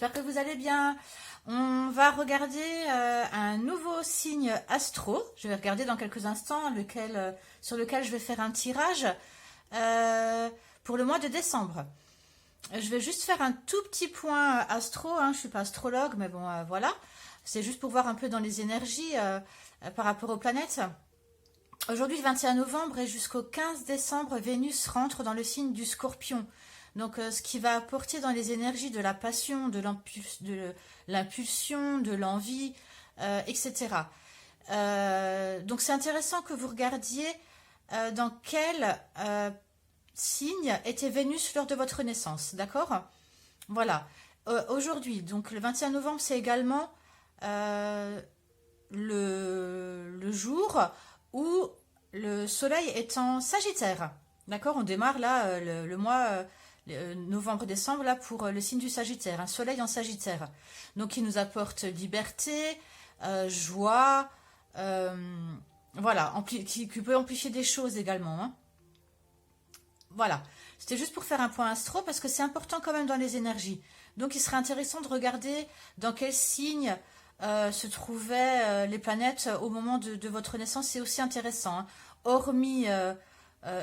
j'espère que vous allez bien. On va regarder un nouveau signe astro. Je vais regarder dans quelques instants sur lequel je vais faire un tirage pour le mois de décembre. Je vais juste faire un tout petit point astro, hein. Je ne suis pas astrologue, mais bon, voilà. C'est juste pour voir un peu dans les énergies par rapport aux planètes. Aujourd'hui, le 21 novembre et jusqu'au 15 décembre, Vénus rentre dans le signe du Scorpion. Donc, ce qui va apporter dans les énergies de la passion, de l'impulsion, de l'envie, etc. Donc, c'est intéressant que vous regardiez dans quel signe était Vénus lors de votre naissance, d'accord? Voilà. Aujourd'hui, donc le 21 novembre, c'est également le jour où le soleil est en Sagittaire. D'accord? On démarre là le mois novembre-décembre là pour le signe du Sagittaire, un soleil en Sagittaire. Donc il nous apporte liberté, joie, voilà, qui peut amplifier des choses également. Hein. Voilà, c'était juste pour faire un point astro parce que c'est important quand même dans les énergies. Donc il serait intéressant de regarder dans quel signe se trouvaient les planètes au moment de votre naissance. C'est aussi intéressant. Hein. Hormis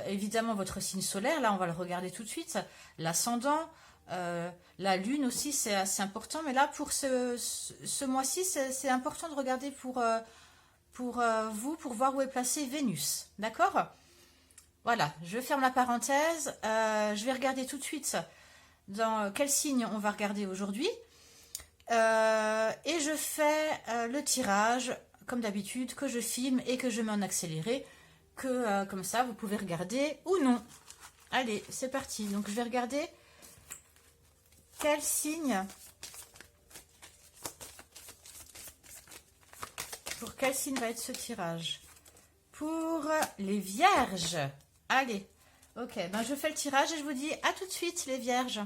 évidemment votre signe solaire, là on va le regarder tout de suite. L'ascendant, la lune aussi c'est assez important. Mais là pour ce mois-ci c'est important de regarder pour vous, pour voir où est placé Vénus. D'accord ? Voilà, je ferme la parenthèse. Je vais regarder tout de suite dans quel signe on va regarder aujourd'hui. Et je fais le tirage, comme d'habitude, que je filme et que je mets en accéléré. Comme ça, vous pouvez regarder ou non. Allez, c'est parti. Donc, je vais regarder quel signe... Pour quel signe va être ce tirage? Pour les vierges. Allez, ok, ben je fais le tirage et je vous dis à tout de suite les vierges.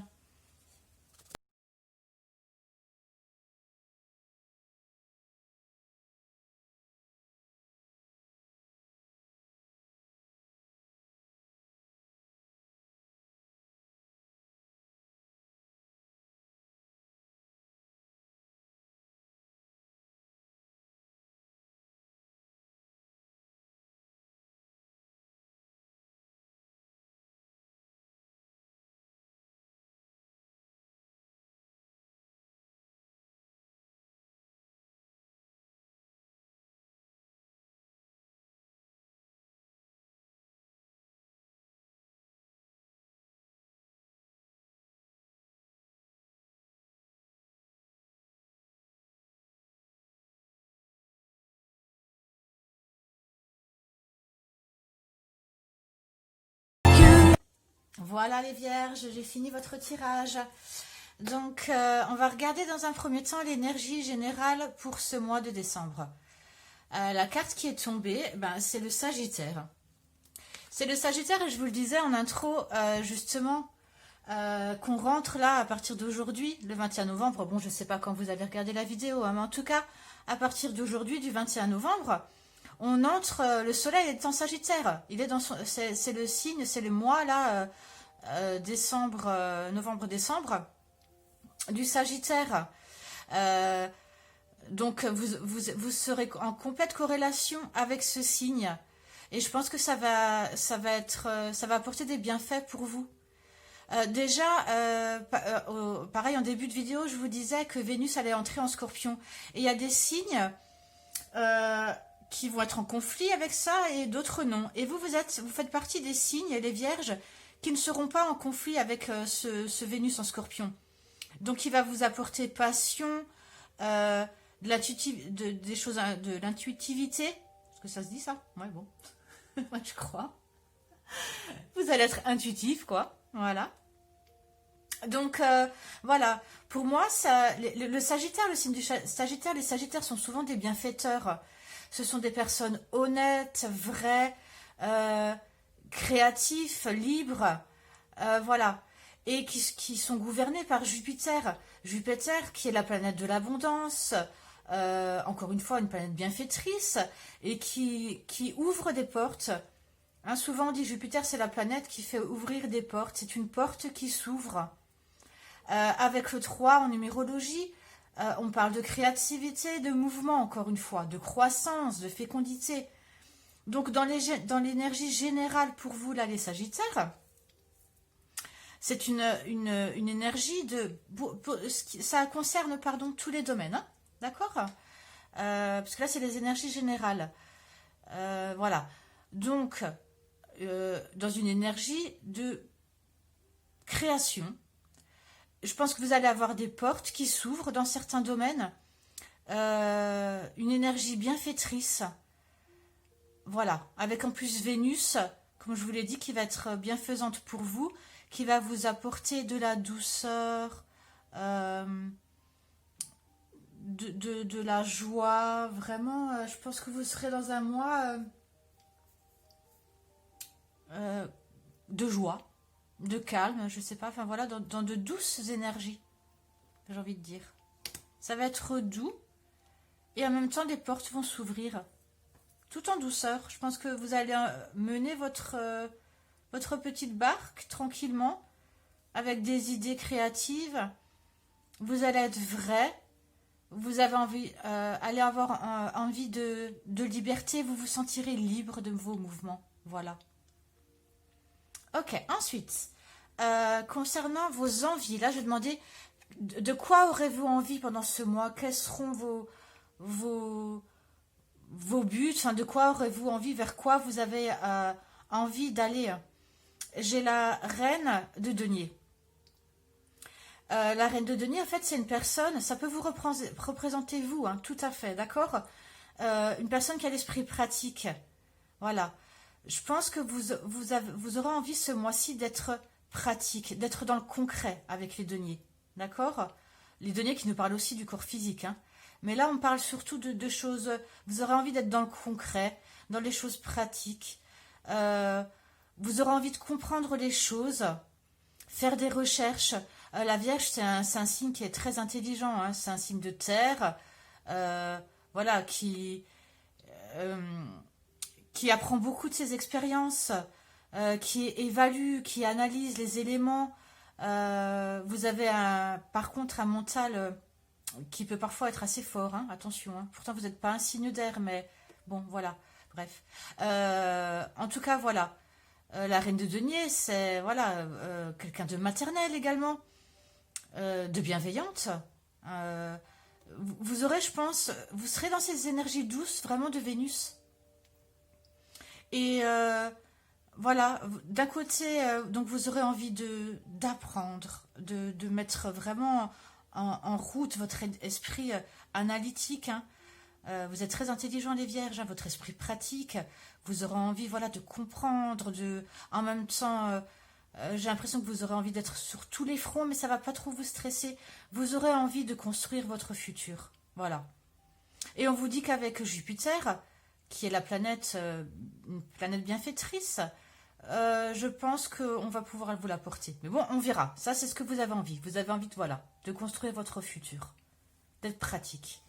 Voilà les vierges, j'ai fini votre tirage. Donc, on va regarder dans un premier temps l'énergie générale pour ce mois de décembre. La carte qui est tombée, ben, c'est le Sagittaire. C'est le Sagittaire et je vous le disais en intro, justement, qu'on rentre là à partir d'aujourd'hui, le 21 novembre. Bon, je ne sais pas quand vous allez regarder la vidéo, hein, mais en tout cas, à partir d'aujourd'hui, du 21 novembre, on entre, le soleil est en Sagittaire. Il est dans c'est le signe, c'est le mois là, novembre-décembre, du Sagittaire. Donc vous serez en complète corrélation avec ce signe. Et je pense que ça va apporter des bienfaits pour vous. Déjà, pareil en début de vidéo, je vous disais que Vénus allait entrer en Scorpion. Et il y a des signes qui vont être en conflit avec ça et d'autres non. Et vous faites partie des signes, les vierges, qui ne seront pas en conflit avec ce Vénus en Scorpion. Donc il va vous apporter passion, des choses, de l'intuitivité. Est-ce que ça se dit ça? Ouais, bon. Moi je crois. Vous allez être intuitif, quoi. Voilà. Donc voilà, pour moi, le Sagittaire, le signe du Sagittaire, les Sagittaires sont souvent des bienfaiteurs. Ce sont des personnes honnêtes, vraies, créatifs, libres, voilà. Et qui sont gouvernés par Jupiter. Jupiter qui est la planète de l'abondance, encore une fois une planète bienfaitrice, et qui ouvre des portes. Hein, souvent on dit Jupiter c'est la planète qui fait ouvrir des portes, c'est une porte qui s'ouvre. Avec le 3 en numérologie, on parle de créativité, de mouvement, encore une fois, de croissance, de fécondité. Donc, dans l'énergie générale pour vous, là, les Sagittaires, c'est une énergie ça concerne, pardon, tous les domaines, hein, d'accord, parce que là, c'est les énergies générales. Voilà. Donc, dans une énergie de création, je pense que vous allez avoir des portes qui s'ouvrent dans certains domaines, une énergie bienfaitrice, voilà, avec en plus Vénus, comme je vous l'ai dit, qui va être bienfaisante pour vous, qui va vous apporter de la douceur, de la joie, vraiment, je pense que vous serez dans un mois de joie, de calme, je sais pas, enfin voilà, dans de douces énergies, j'ai envie de dire. Ça va être doux, et en même temps, les portes vont s'ouvrir, tout en douceur. Je pense que vous allez mener votre petite barque tranquillement, avec des idées créatives. Vous allez être vrai, vous avez allez avoir envie de liberté, vous vous sentirez libre de vos mouvements, voilà. Ok, ensuite, concernant vos envies, là je demandais de quoi aurez-vous envie pendant ce mois, quels seront vos buts, enfin, de quoi aurez-vous envie, vers quoi vous avez envie d'aller. J'ai la reine de denier. La reine de denier, en fait, c'est une personne, ça peut vous représenter vous, hein, tout à fait, d'accord, une personne qui a l'esprit pratique. Voilà. Je pense que vous aurez envie ce mois-ci d'être pratique, d'être dans le concret avec les deniers. D'accord? Les deniers qui nous parlent aussi du corps physique. Hein. Mais là, on parle surtout de choses... Vous aurez envie d'être dans le concret, dans les choses pratiques. Vous aurez envie de comprendre les choses, faire des recherches. La Vierge, c'est un signe qui est très intelligent. Hein. C'est un signe de terre. Voilà, qui apprend beaucoup de ses expériences, qui évalue, qui analyse les éléments. Vous avez par contre un mental qui peut parfois être assez fort, hein, attention. Hein. Pourtant, vous n'êtes pas un signe d'air, mais bon, voilà. Bref. En tout cas, voilà. La reine de denier, c'est voilà, quelqu'un de maternel également, de bienveillante. Vous aurez, je pense, vous serez dans ces énergies douces, vraiment de Vénus. Et voilà, d'un côté, donc vous aurez envie d'apprendre, de mettre vraiment en route votre esprit analytique. Hein. Vous êtes très intelligent, les Vierges, hein, votre esprit pratique. Vous aurez envie, voilà, de comprendre, en même temps, j'ai l'impression que vous aurez envie d'être sur tous les fronts, mais ça va pas trop vous stresser. Vous aurez envie de construire votre futur. Voilà. Et on vous dit qu'avec Jupiter, qui est la planète, une planète bienfaitrice, je pense qu'on va pouvoir vous l'apporter. Mais bon, on verra. Ça, c'est ce que vous avez envie. Vous avez envie de construire votre futur, d'être pratique.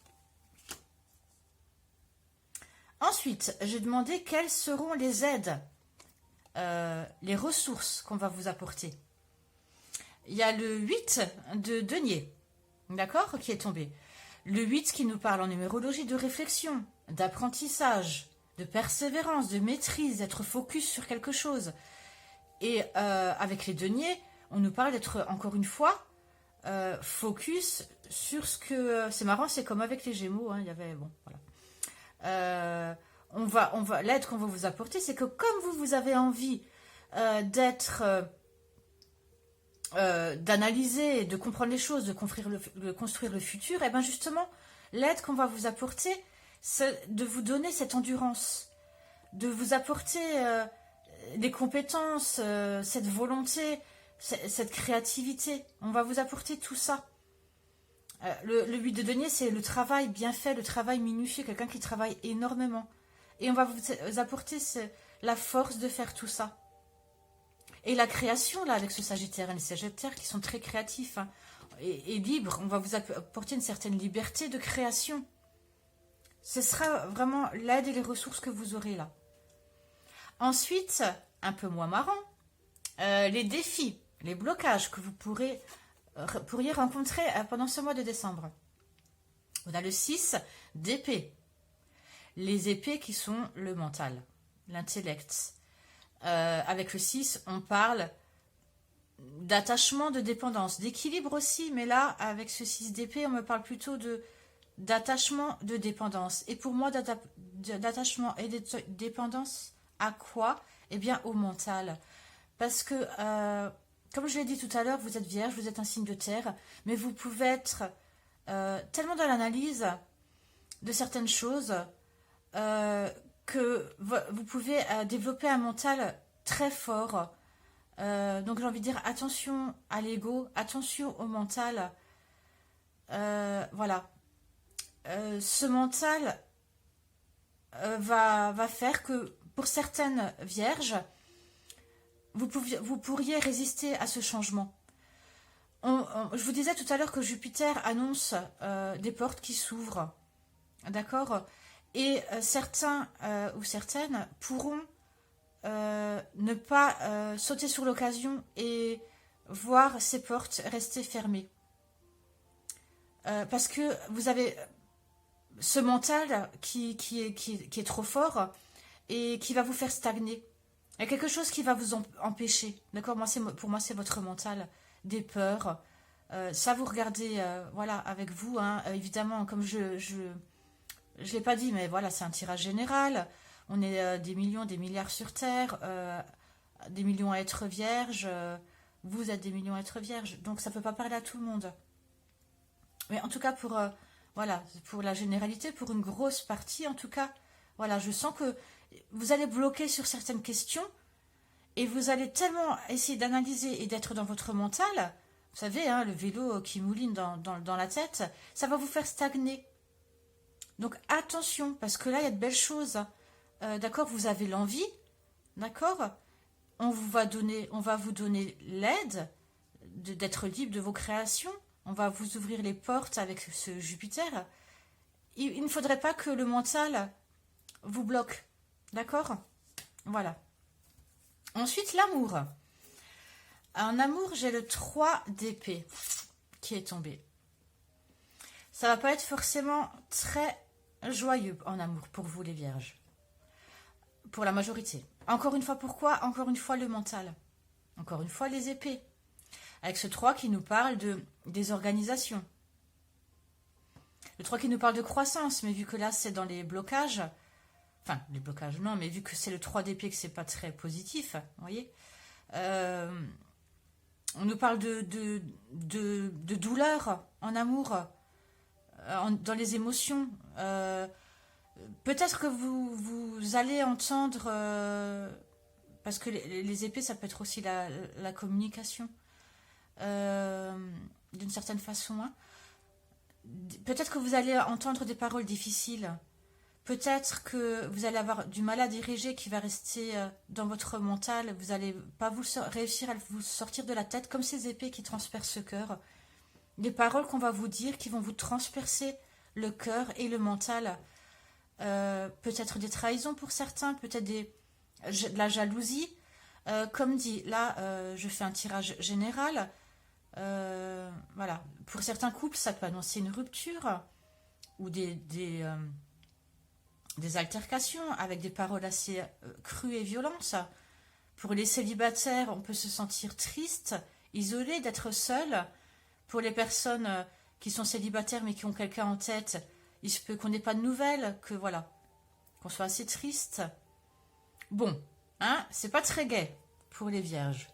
Ensuite, j'ai demandé quelles seront les aides, les ressources qu'on va vous apporter. Il y a le 8 de denier, d'accord, qui est tombé. Le 8 qui nous parle en numérologie de réflexion, d'apprentissage, de persévérance, de maîtrise, d'être focus sur quelque chose. Et avec les deniers, on nous parle d'être, encore une fois, focus sur ce que... c'est marrant, c'est comme avec les Gémeaux, hein, il y avait... Bon, voilà. L'aide qu'on va vous apporter, c'est que comme vous avez envie d'analyser, de comprendre les choses, de construire le futur, et bien justement, l'aide qu'on va vous apporter, c'est de vous donner cette endurance, de vous apporter des compétences, cette volonté, cette créativité. On va vous apporter tout ça. Le 8 de denier, c'est le travail bien fait, le travail minutieux, quelqu'un qui travaille énormément. Et on va vous apporter la force de faire tout ça. Et la création, là, avec ce Sagittaire, les Sagittaires qui sont très créatifs, hein, et libres, on va vous apporter une certaine liberté de création. Ce sera vraiment l'aide et les ressources que vous aurez là. Ensuite, un peu moins marrant, les défis, les blocages que vous pourrez pourriez rencontrer pendant ce mois de décembre. On a le 6 d'épée. Les épées qui sont le mental, l'intellect. Avec le 6, on parle d'attachement, de dépendance, d'équilibre aussi, mais là, avec ce 6 d'épée, on me parle plutôt d'attachement, de dépendance. Et pour moi, d'attachement et de dépendance, à quoi? Eh bien, au mental. Parce que, comme je l'ai dit tout à l'heure, vous êtes vierge, vous êtes un signe de terre, mais vous pouvez être tellement dans l'analyse de certaines choses que vous pouvez développer un mental très fort. Donc j'ai envie de dire attention à l'ego, attention au mental. Voilà. Ce mental va faire que pour certaines vierges, vous pourriez résister à ce changement. Je vous disais tout à l'heure que Jupiter annonce des portes qui s'ouvrent. D'accord? Et certains ou certaines pourront ne pas sauter sur l'occasion et voir ces portes rester fermées. Parce que vous avez ce mental qui est trop fort et qui va vous faire stagner. Il y a quelque chose qui va vous empêcher. D'accord? Pour moi, c'est votre mental, des peurs. Ça, vous regardez voilà, avec vous. Hein, évidemment, comme je ne l'ai pas dit, mais voilà, c'est un tirage général. On est des millions, des milliards sur Terre, des millions à être vierges. Vous êtes des millions à être vierges. Donc, ça ne peut pas parler à tout le monde. Mais en tout cas, voilà, pour la généralité, pour une grosse partie, en tout cas, voilà, je sens que vous allez bloquer sur certaines questions et vous allez tellement essayer d'analyser et d'être dans votre mental. Vous savez, hein, le vélo qui mouline dans la tête, ça va vous faire stagner. Donc attention, parce que là, il y a de belles choses. D'accord, vous avez l'envie, d'accord, on va vous donner l'aide d'être libre de vos créations. On va vous ouvrir les portes avec ce Jupiter. Il ne faudrait pas que le mental vous bloque. D'accord? Voilà. Ensuite, l'amour. En amour, j'ai le 3 d'épée qui est tombé. Ça va pas être forcément très joyeux en amour pour vous, les vierges. Pour la majorité. Encore une fois, pourquoi? Encore une fois, le mental. Encore une fois, les épées. Avec ce 3 qui nous parle de désorganisation. Le 3 qui nous parle de croissance, mais vu que là, c'est dans les blocages, enfin, les blocages, non, mais vu que c'est le 3 d'épée, que c'est pas très positif, vous voyez, on nous parle de douleur en amour, dans les émotions. Peut-être que vous allez entendre, parce que les épées, ça peut être aussi la communication, d'une certaine façon. Hein. Peut-être que vous allez entendre des paroles difficiles. Peut-être que vous allez avoir du mal à diriger qui va rester dans votre mental. Vous n'allez pas réussir à vous sortir de la tête comme ces épées qui transpercent le cœur. Des paroles qu'on va vous dire qui vont vous transpercer le cœur et le mental. Peut-être des trahisons pour certains, peut-être de la jalousie. Comme dit, là, je fais un tirage général. Voilà. Pour certains couples, ça peut annoncer une rupture ou des altercations avec des paroles assez crues et violentes. Pour les célibataires, on peut se sentir triste, isolé, d'être seul. Pour les personnes qui sont célibataires mais qui ont quelqu'un en tête, il se peut qu'on n'ait pas de nouvelles, que voilà, qu'on soit assez triste. Bon, hein, c'est pas très gai pour les vierges.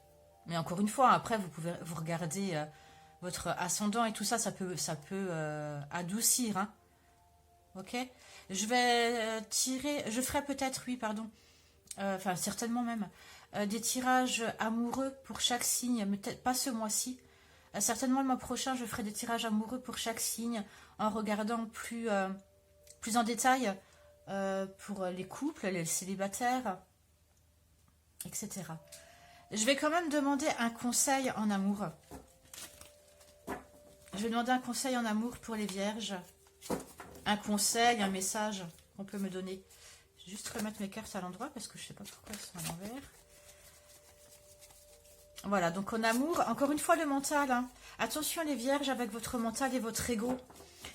Mais encore une fois, après, vous pouvez vous regarder votre ascendant et tout ça, ça peut adoucir, hein. Ok? Je vais tirer, je ferai peut-être, oui, pardon, enfin certainement même, des tirages amoureux pour chaque signe, mais peut-être pas ce mois-ci. Certainement le mois prochain, je ferai des tirages amoureux pour chaque signe en regardant plus en détail pour les couples, les célibataires, etc. Je vais quand même demander un conseil en amour. Je vais demander un conseil en amour pour les vierges. Un conseil, un message qu'on peut me donner. Je vais juste remettre mes cartes à l'endroit parce que je ne sais pas pourquoi elles sont à l'envers. Voilà, donc en amour, encore une fois le mental. Hein. Attention les vierges avec votre mental et votre ego.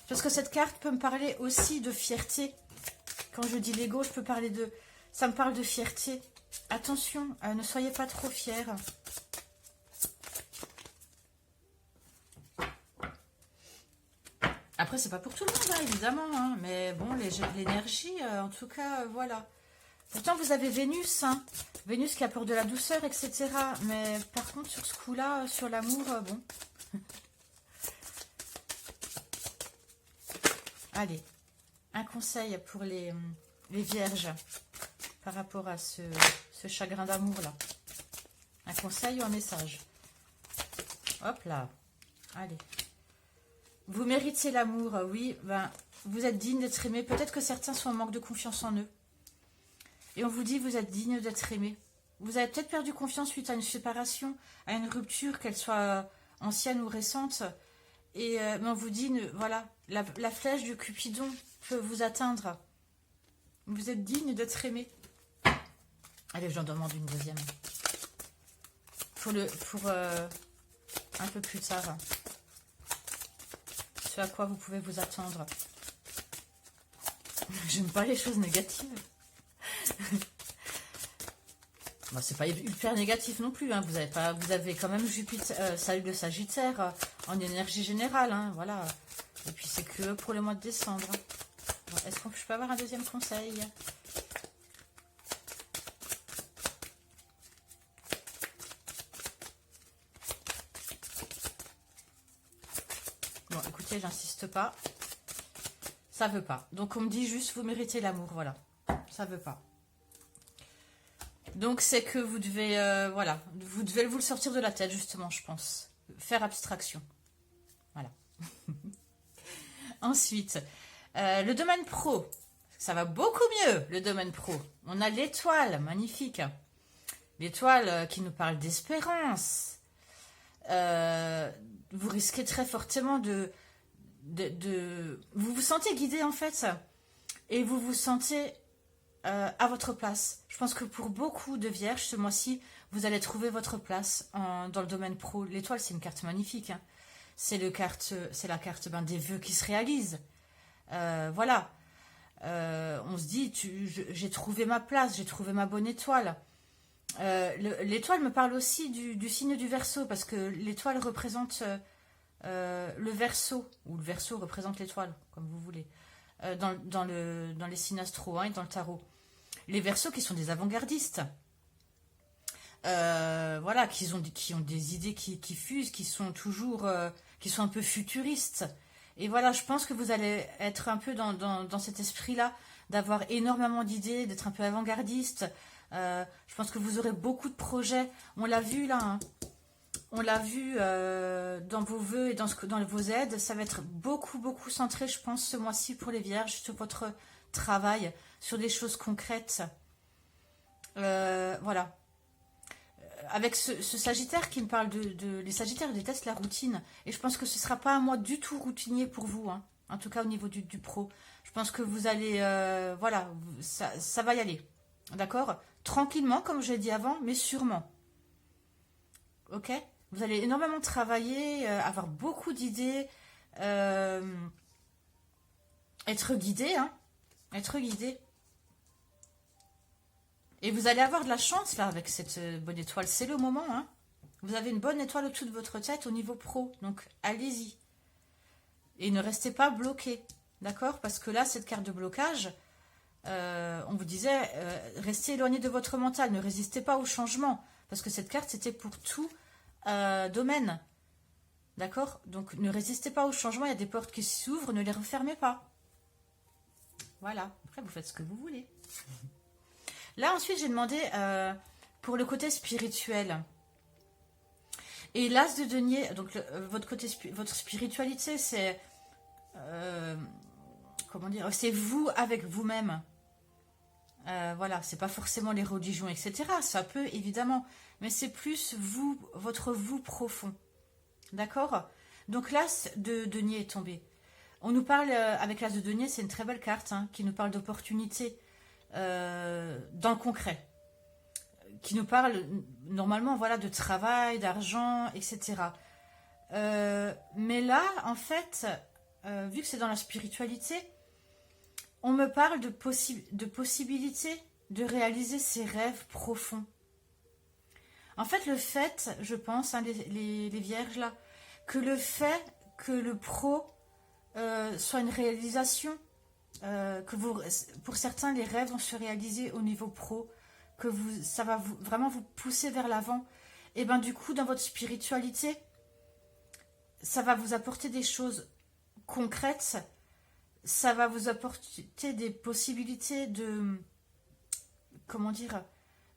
Parce que cette carte peut me parler aussi de fierté. Quand je dis l'ego, je peux parler de... Ça me parle de fierté. Attention, ne soyez pas trop fiers. Après, c'est pas pour tout le monde, hein, évidemment. Hein, mais bon, l'énergie, en tout cas, voilà. Pourtant, vous avez Vénus. Hein, Vénus qui apporte de la douceur, etc. Mais par contre, sur ce coup-là, sur l'amour, bon... Allez, un conseil pour les vierges par rapport à ce chagrin d'amour-là. Un conseil ou un message? Hop là. Allez. Vous méritez l'amour, oui. Ben, vous êtes digne d'être aimé. Peut-être que certains sont en manque de confiance en eux. Et on vous dit, vous êtes digne d'être aimé. Vous avez peut-être perdu confiance suite à une séparation, à une rupture, qu'elle soit ancienne ou récente. Et mais on vous dit, voilà, la flèche du Cupidon peut vous atteindre. Vous êtes digne d'être aimé. Allez, j'en demande une deuxième. Pour un peu plus tard. Ce à quoi vous pouvez vous attendre. J'aime pas les choses négatives. Bon, c'est pas hyper négatif non plus. Hein. Vous avez quand même Jupiter, salut le Sagittaire en énergie générale. Hein, voilà. Et puis c'est que pour le mois de décembre. Bon, est-ce que je peux avoir un deuxième conseil? Bon, écoutez, j'insiste pas. Ça veut pas. Donc on me dit juste vous méritez l'amour. Voilà. Ça veut pas. Donc c'est que vous devez, voilà, vous devez vous le sortir de la tête justement, je pense. Faire abstraction. Voilà. Ensuite, le domaine pro. Ça va beaucoup mieux, le domaine pro. On a l'étoile, magnifique. L'étoile qui nous parle d'espérance. Vous risquez très fortement Vous vous sentez guidé en fait. Et vous vous sentez... à votre place. Je pense que pour beaucoup de vierges, ce mois-ci, vous allez trouver votre place dans le domaine pro. L'étoile, c'est une carte magnifique. Hein. C'est la carte des vœux qui se réalisent. Voilà. On se dit, j'ai trouvé ma place, j'ai trouvé ma bonne étoile. L'étoile me parle aussi du signe du Verseau, parce que l'étoile représente le Verseau, ou le Verseau représente l'étoile, comme vous voulez. Dans les signes astro hein, et dans le tarot. Les Verseaux qui sont des avant-gardistes. Voilà, qui ont des idées qui fusent, qui sont toujours... qui sont un peu futuristes. Et voilà, je pense que vous allez être un peu dans cet esprit-là, d'avoir énormément d'idées, d'être un peu avant-gardiste. Je pense que vous aurez beaucoup de projets. On l'a vu là, hein. On l'a vu dans vos vœux et dans vos aides. Ça va être beaucoup, beaucoup centré, je pense, ce mois-ci pour les vierges, sur votre travail, sur des choses concrètes. Voilà. Avec ce Sagittaire qui me parle les Sagittaires détestent la routine. Et je pense que ce ne sera pas un mois du tout routinier pour vous. Hein. En tout cas, au niveau du pro. Je pense que vous allez... voilà, ça va y aller. D'accord? Tranquillement, comme je l'ai dit avant, mais sûrement. Ok? Vous allez énormément travailler, avoir beaucoup d'idées, être guidé, hein? Être guidé. Et vous allez avoir de la chance là avec cette bonne étoile. C'est le moment, hein? Vous avez une bonne étoile au-dessus de votre tête au niveau pro. Donc allez-y. Et ne restez pas bloqué. D'accord? Parce que là, cette carte de blocage, on vous disait, restez éloigné de votre mental. Ne résistez pas au changement. Parce que cette carte, c'était pour tout domaine. D'accord? Donc ne résistez pas au changement. Il y a des portes qui s'ouvrent. Ne les refermez pas. Voilà. Après, vous faites ce que vous voulez. Là, ensuite, j'ai demandé pour le côté spirituel. Et l'as de denier, donc votre spiritualité, c'est... comment dire? C'est vous avec vous-même. Voilà, c'est pas forcément les religions, etc. Ça peut, évidemment. Mais c'est plus vous, votre vous profond. D'accord? Donc l'as de denier est tombé. On nous parle, avec l'as de denier, c'est une très belle carte, hein, qui nous parle d'opportunités. Dans le concret, qui nous parle normalement, voilà, de travail, d'argent, etc. Mais là, en fait, vu que c'est dans la spiritualité, on me parle de possibilité de réaliser ses rêves profonds. En fait, le fait, je pense, hein, les vierges là, que le fait que le pro soit une réalisation, pour certains, les rêves vont se réaliser au niveau pro, ça va vraiment vous pousser vers l'avant. Et bien du coup, dans votre spiritualité, ça va vous apporter des choses concrètes, ça va vous apporter des possibilités de, comment dire,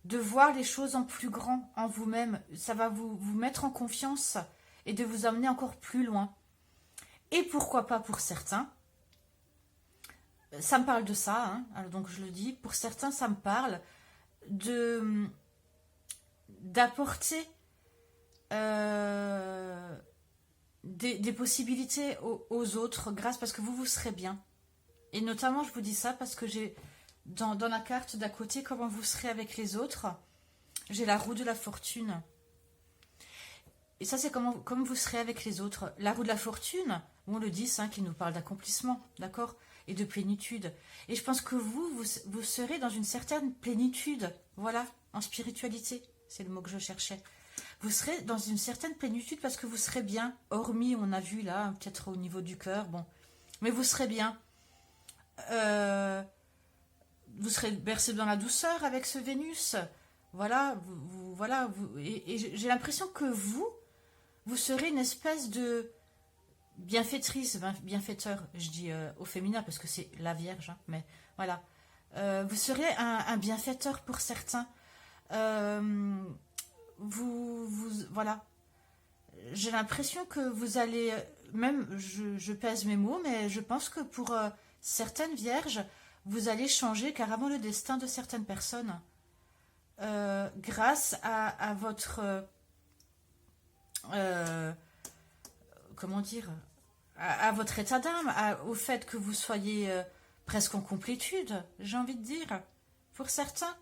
de voir les choses en plus grand en vous-même. Ça va vous mettre en confiance et de vous amener encore plus loin. Et pourquoi pas pour certains, ça me parle de ça, hein, alors donc je le dis, pour certains ça me parle d'apporter des possibilités aux autres parce que vous serez bien. Et notamment je vous dis ça parce que j'ai dans la carte d'à côté comment vous serez avec les autres, j'ai la roue de la fortune. Et ça c'est comme vous serez avec les autres. La roue de la fortune, on le dit, hein, qui nous parle d'accomplissement, d'accord, et de plénitude. Et je pense que vous serez dans une certaine plénitude, voilà, en spiritualité, c'est le mot que je cherchais. Vous serez dans une certaine plénitude parce que vous serez bien, hormis, on a vu là, peut-être au niveau du cœur, bon, mais vous serez bien. Vous serez bercé dans la douceur avec ce Vénus, voilà, et j'ai l'impression que vous serez une espèce de bienfaitrice, bienfaiteur, je dis au féminin parce que c'est la Vierge, hein, mais voilà. Vous serez un bienfaiteur pour certains. Voilà. J'ai l'impression que vous allez, même, je pèse mes mots, mais je pense que pour certaines Vierges, vous allez changer carrément le destin de certaines personnes grâce à votre... comment dire, à votre état d'âme, au fait que vous soyez presque en complétude, j'ai envie de dire, pour certains.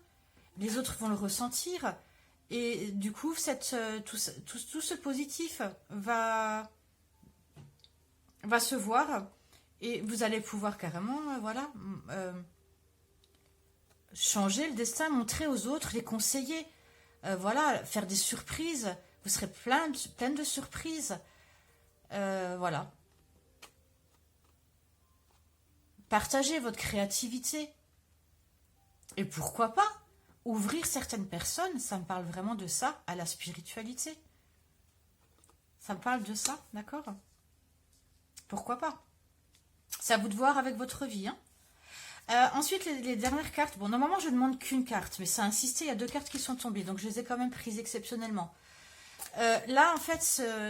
Les autres vont le ressentir, et du coup, tout ce positif va se voir, et vous allez pouvoir carrément, changer le destin, montrer aux autres, les conseiller, voilà, faire des surprises. Vous serez pleine de surprises. Voilà. Partagez votre créativité. Et pourquoi pas ouvrir certaines personnes, ça me parle vraiment de ça, à la spiritualité. Ça me parle de ça, d'accord? Pourquoi pas? C'est à vous de voir avec votre vie, hein. Ensuite, les dernières cartes. Bon, normalement, je ne demande qu'une carte, mais ça a insisté, il y a 2 cartes qui sont tombées, donc je les ai quand même prises exceptionnellement. Là, en fait,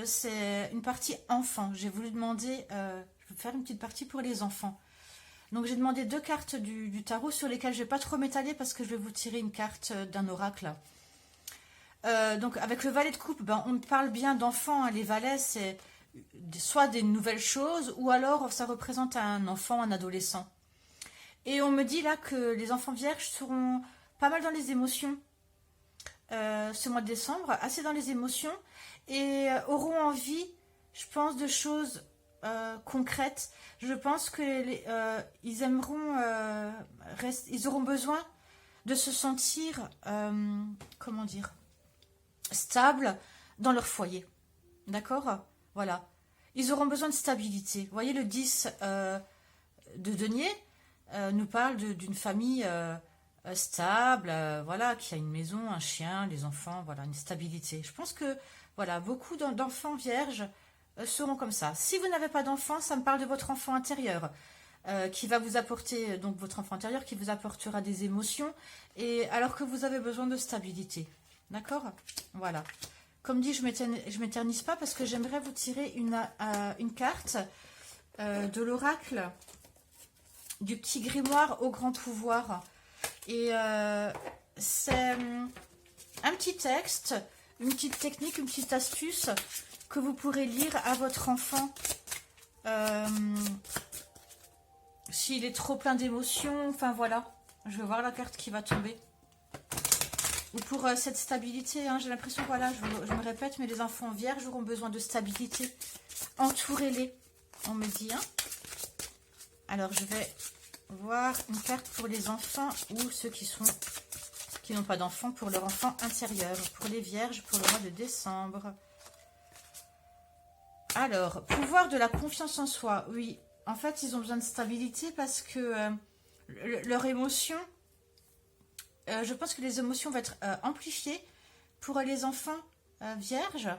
c'est une partie enfant. J'ai voulu demander, je vais faire une petite partie pour les enfants. Donc, j'ai demandé 2 cartes du tarot sur lesquelles je ne vais pas trop m'étaler parce que je vais vous tirer une carte d'un oracle. Donc, avec le valet de coupe, ben, on parle bien d'enfants, hein. Les valets, c'est soit des nouvelles choses ou alors ça représente un enfant, un adolescent. Et on me dit là que les enfants vierges seront pas mal dans les émotions. Ce mois de décembre, assez dans les émotions, et auront envie, je pense, de choses concrètes. Je pense que ils aimeront, ils auront besoin de se sentir, comment dire, stables dans leur foyer. D'accord? Voilà. Ils auront besoin de stabilité. Vous voyez, le 10 de denier nous parle d'une famille... stable, voilà, qui a une maison, un chien, les enfants, voilà, une stabilité. Je pense que, voilà, beaucoup d'enfants vierges seront comme ça. Si vous n'avez pas d'enfant, ça me parle de votre enfant intérieur, qui va vous apporter, donc votre enfant intérieur qui vous apportera des émotions, et alors que vous avez besoin de stabilité. D'accord? Voilà. Comme dit, je m'éternise pas parce que j'aimerais vous tirer une carte de l'oracle du petit grimoire au grand pouvoir. Et c'est un petit texte, une petite technique, une petite astuce que vous pourrez lire à votre enfant s'il est trop plein d'émotions. Enfin voilà, je vais voir la carte qui va tomber. ou pour cette stabilité. Hein, j'ai l'impression, voilà, je me répète, mais les enfants vierges auront besoin de stabilité. Entourez-les, on me dit. Hein. Alors, je vais voir une carte pour les enfants ou ceux qui n'ont pas d'enfants, pour leur enfant intérieur. Pour les vierges, pour le mois de décembre. Alors, pouvoir de la confiance en soi. Oui, en fait, ils ont besoin de stabilité parce que leur émotion... je pense que les émotions vont être amplifiées pour les enfants vierges.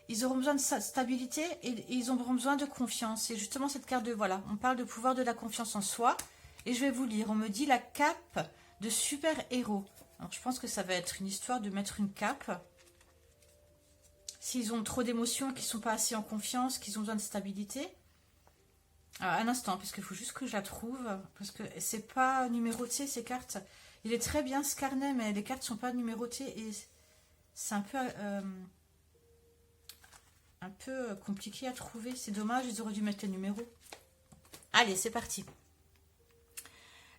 Ils auront besoin de stabilité et ils auront besoin de confiance. Et justement, cette carte de... Voilà, on parle de pouvoir de la confiance en soi. Et je vais vous lire. On me dit la cape de super-héros. Alors, je pense que ça va être une histoire de mettre une cape. S'ils ont trop d'émotions, qu'ils ne sont pas assez en confiance, qu'ils ont besoin de stabilité. Alors, un instant, parce qu'il faut juste que je la trouve. Parce que c'est pas numéroté, ces cartes. Il est très bien ce carnet, mais les cartes ne sont pas numérotées et c'est un peu compliqué à trouver. C'est dommage, ils auraient dû mettre les numéros. Allez, c'est parti.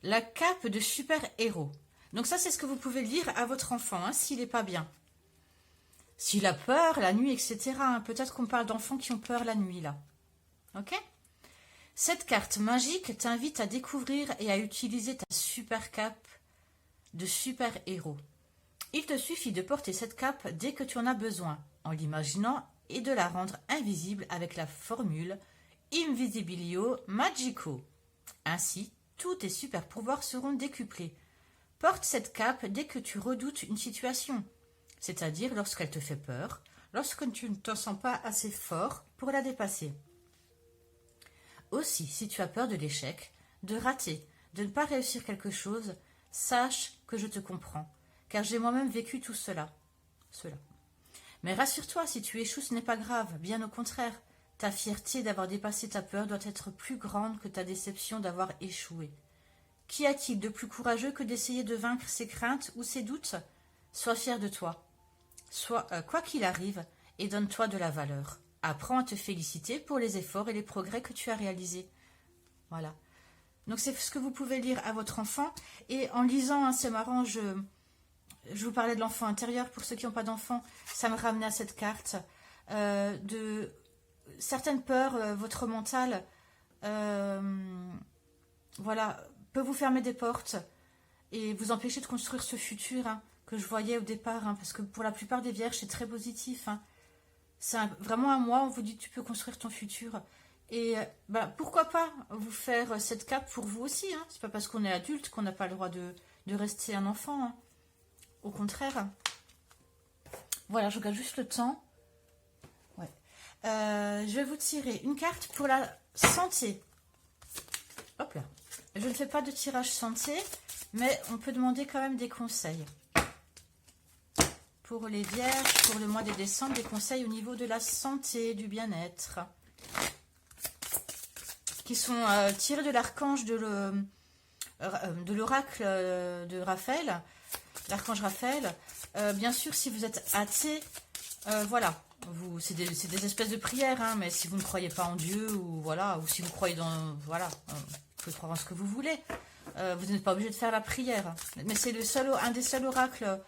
La cape de super-héros. Donc ça, c'est ce que vous pouvez lire à votre enfant, hein, s'il n'est pas bien. S'il a peur, la nuit, etc. Hein, peut-être qu'on parle d'enfants qui ont peur la nuit, là. Ok ? Cette carte magique t'invite à découvrir et à utiliser ta super cape de super-héros. Il te suffit de porter cette cape dès que tu en as besoin, en l'imaginant et de la rendre invisible avec la formule Invisibilio Magico. Ainsi, tous tes super-pouvoirs seront décuplés. Porte cette cape dès que tu redoutes une situation, c'est-à-dire lorsqu'elle te fait peur, lorsque tu ne te sens pas assez fort pour la dépasser. Aussi, si tu as peur de l'échec, de rater, de ne pas réussir quelque chose, sache que je te comprends, car j'ai moi-même vécu tout cela. Mais rassure-toi, si tu échoues, ce n'est pas grave, bien au contraire. Ta fierté d'avoir dépassé ta peur doit être plus grande que ta déception d'avoir échoué. Qu'y a-t-il de plus courageux que d'essayer de vaincre ses craintes ou ses doutes? Sois fier de toi. Quoi qu'il arrive, et donne-toi de la valeur. Apprends à te féliciter pour les efforts et les progrès que tu as réalisés. Voilà. Donc c'est ce que vous pouvez lire à votre enfant. Et en lisant, hein, c'est marrant, je vous parlais de l'enfant intérieur. Pour ceux qui n'ont pas d'enfant, ça me ramenait à cette carte. De certaines peurs, votre mental, voilà, peut vous fermer des portes et vous empêcher de construire ce futur, hein, que je voyais au départ. Hein, parce que pour la plupart des vierges, c'est très positif. Hein. C'est vraiment un mois, on vous dit tu peux construire ton futur. Et pourquoi pas vous faire cette cape pour vous aussi. Hein. C'est pas parce qu'on est adulte qu'on n'a pas le droit de rester un enfant. Hein. Au contraire. Voilà, je regarde juste le temps. Ouais. Je vais vous tirer une carte pour la santé. Hop là. Je ne fais pas de tirage santé, mais on peut demander quand même des conseils. Pour les vierges, pour le mois de décembre, des conseils au niveau de la santé, du bien-être. Qui sont tirés de l'archange de l'oracle de Raphaël. L'archange Raphaël. Bien sûr, si vous êtes athée, voilà. C'est des espèces de prières, hein, mais si vous ne croyez pas en Dieu, ou voilà, ou si vous croyez dans... Voilà, vous pouvez croire en ce que vous voulez. Vous n'êtes pas obligé de faire la prière. Mais c'est un des seuls oracles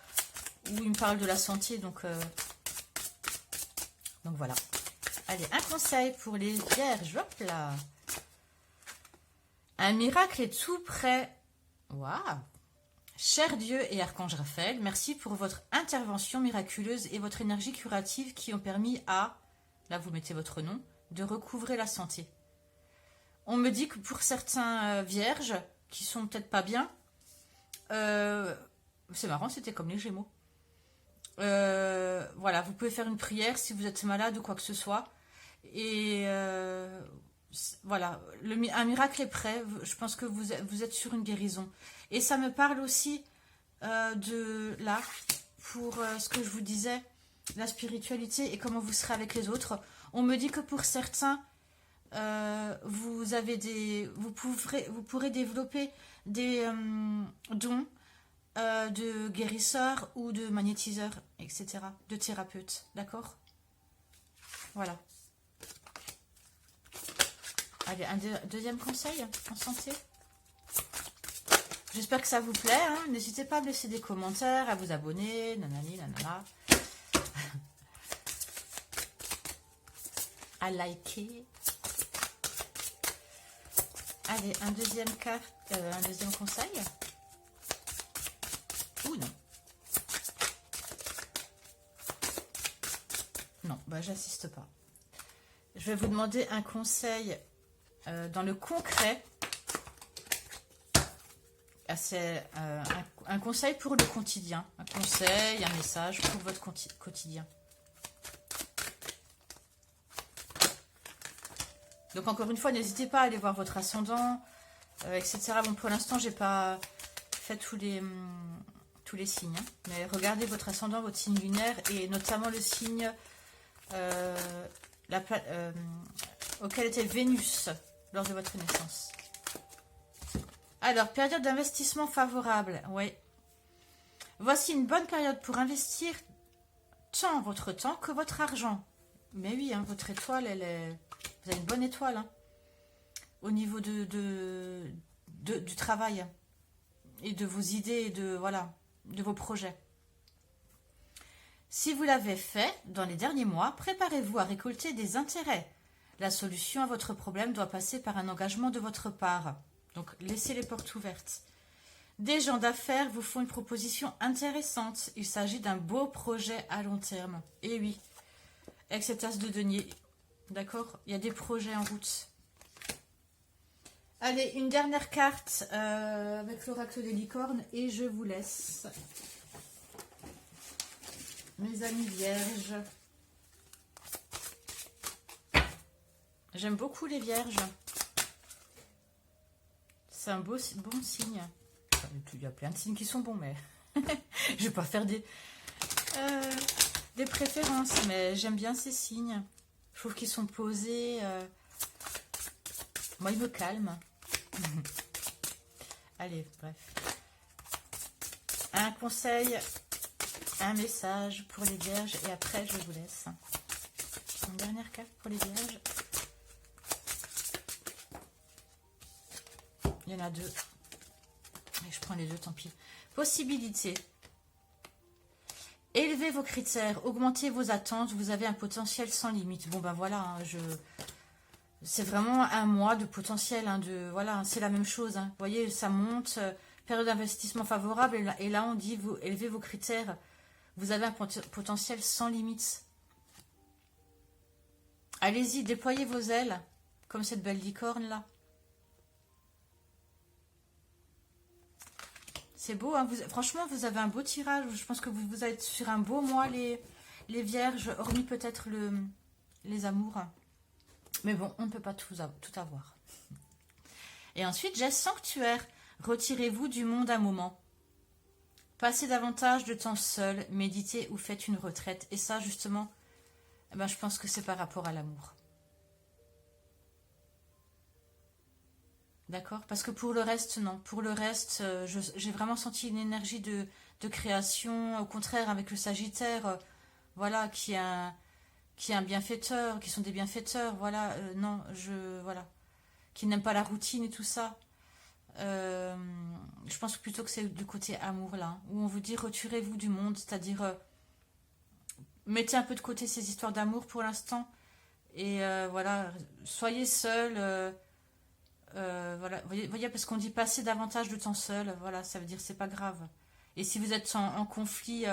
où il me parle de la santé, donc voilà. Allez, un conseil pour les vierges, hop là. Un miracle est tout près. Waouh! Cher Dieu et Archange Raphaël, merci pour votre intervention miraculeuse et votre énergie curative qui ont permis à, là vous mettez votre nom, de recouvrer la santé. On me dit que pour certains vierges qui sont peut-être pas bien, c'est marrant, c'était comme les Gémeaux. Voilà, vous pouvez faire une prière si vous êtes malade ou quoi que ce soit. Et voilà, un miracle est prêt. Je pense que vous êtes sur une guérison. Et ça me parle aussi de là, pour ce que je vous disais, la spiritualité et comment vous serez avec les autres. On me dit que pour certains, vous pourrez développer des dons de guérisseur ou de magnétiseur, etc., de thérapeute, d'accord? Voilà. Allez, un deuxième conseil en santé. J'espère que ça vous plaît. Hein. N'hésitez pas à me laisser des commentaires, à vous abonner, nanani, nanana. À liker. Allez, un deuxième conseil. Ou non. Non, bah j'assiste pas. Je vais vous demander un conseil dans le concret. C'est un conseil pour le quotidien. Un conseil, un message pour votre quotidien. Donc encore une fois, n'hésitez pas à aller voir votre ascendant, etc. Bon, pour l'instant, j'ai pas fait tous les signes. Hein. Mais regardez votre ascendant, votre signe lunaire et notamment le signe auquel était Vénus lors de votre naissance. Alors, période d'investissement favorable. Oui. Voici une bonne période pour investir tant votre temps que votre argent. Mais oui, hein, votre étoile, elle est... Vous avez une bonne étoile. Hein, au niveau du travail. Et de vos idées et de vos projets. Si vous l'avez fait dans les derniers mois, préparez-vous à récolter des intérêts. La solution à votre problème doit passer par un engagement de votre part. Donc, laissez les portes ouvertes. Des gens d'affaires vous font une proposition intéressante. Il s'agit d'un beau projet à long terme. Et oui, avec cette as de denier, d'accord, il y a des projets en route. Allez, une dernière carte avec l'oracle des licornes et je vous laisse. Mes amis vierges. J'aime beaucoup les vierges. C'est un bon signe. Enfin, il y a plein de signes qui sont bons, mais je vais pas faire des préférences, mais j'aime bien ces signes. Je trouve qu'ils sont posés. Moi, ils me calment. Allez, bref. Un conseil, un message pour les vierges et après, je vous laisse. Une dernière carte pour les vierges. Il y en a deux. Et je prends les deux, tant pis. Possibilité. Élevez vos critères, augmentez vos attentes, vous avez un potentiel sans limite. Bon ben voilà, hein, c'est vraiment un mois de potentiel. Hein, voilà, c'est la même chose. Hein. Vous voyez, ça monte, période d'investissement favorable. Et là, on dit, vous élevez vos critères. Vous avez un potentiel sans limite. Allez-y, déployez vos ailes, comme cette belle licorne là. C'est beau, hein, franchement, vous avez un beau tirage. Je pense que vous êtes sur un beau mois, les vierges, hormis peut-être les amours. Mais bon, on ne peut pas tout avoir. Et ensuite, j'ai sanctuaire. Retirez-vous du monde un moment. Passez davantage de temps seul, méditez ou faites une retraite. Et ça, justement, eh ben, je pense que c'est par rapport à l'amour. D'accord? Parce que pour le reste, non. Pour le reste, j'ai vraiment senti une énergie de création. Au contraire, avec le Sagittaire, voilà, qui est un bienfaiteur, qui sont des bienfaiteurs, voilà. Non, voilà. Qui n'aiment pas la routine et tout ça. Je pense plutôt que c'est du côté amour, là. Où on vous dit, retirez-vous du monde. C'est-à-dire, mettez un peu de côté ces histoires d'amour pour l'instant. Et voilà, soyez seul. Voilà, voyez, parce qu'on dit passer davantage de temps seul, voilà, ça veut dire c'est pas grave. Et si vous êtes en conflit,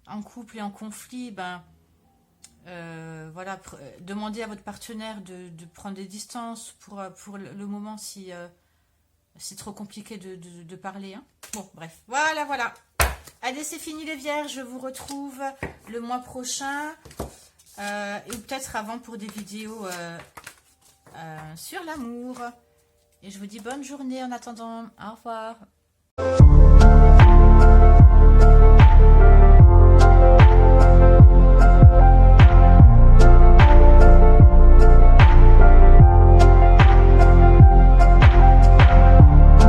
en couple et en conflit, ben voilà, demandez à votre partenaire de prendre des distances pour le moment si c'est trop compliqué de parler. Hein. Bon, bref, voilà. Allez, c'est fini les vierges, je vous retrouve le mois prochain et peut-être avant pour des vidéos sur l'amour. Et je vous dis bonne journée en attendant. Au revoir.